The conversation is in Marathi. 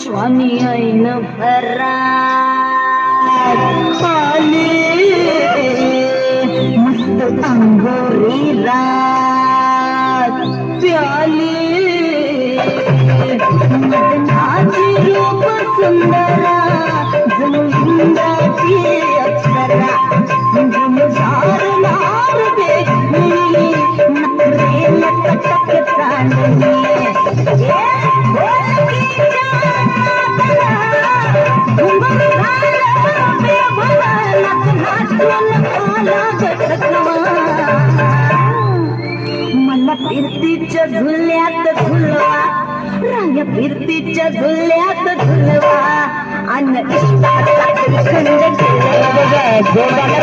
स्वामी ऐन भरा खाली मस्त अंगोरी रात प्याली मदनाची रूप सुंदरा जणू इंद्राची अप्सरा गुलजार लाल देखली नखरेल कटक चांदणी मला फिरतीच्या झुल्यात झुलवा रांग्या फिरतीच्या झुल्यात झुलवा अन्न इष्टाचा खंड झुल्यात झुलवा